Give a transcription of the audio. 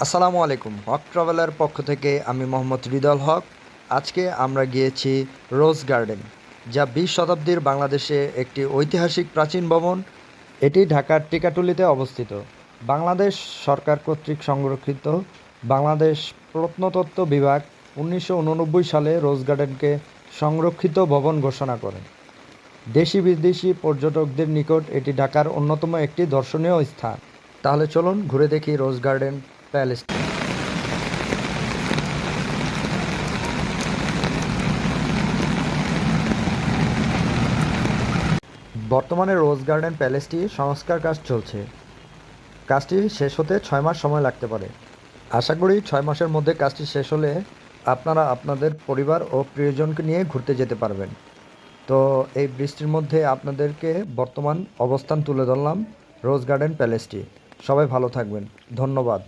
আসসালামু আলাইকুম। হক ট্রাভেলের পক্ষ থেকে আমি মোহাম্মদ হৃদল হক। আজকে আমরা গিয়েছি রোজ গার্ডেন, যা 20 শতাব্দীর বাংলাদেশে একটি ঐতিহাসিক প্রাচীন ভবন। এটি ঢাকার টিকাটুলিতে অবস্থিত। বাংলাদেশ সরকার কর্তৃক সংরক্ষিত। বাংলাদেশ প্রত্নতত্ত্ব বিভাগ 1989 সালে রোজ গার্ডেনকে সংরক্ষিত ভবন ঘোষণা করে। দেশি বিদেশি পর্যটকদের নিকট এটি ঢাকার অন্যতম একটি দর্শনীয় স্থান। তাহলে চলুন ঘুরে দেখি রোজ গার্ডেন প্যালেস। বর্তমানে রোজ গার্ডেন প্যালেসটি সংস্কার কাজ চলছে। কাজটি শেষ হতে 6 মাস সময় লাগতে পারে। আশা করি 6 মাসের মধ্যে কাজটি শেষ হলে আপনারা আপনাদের পরিবার ও প্রিয়জনকে নিয়ে ঘুরতে যেতে পারবেন। তো এই বৃষ্টির মধ্যে আপনাদেরকে বর্তমান অবস্থান তুলে ধরলাম রোজ গার্ডেন প্যালেসটি। সবাই ভালো থাকবেন। ধন্যবাদ।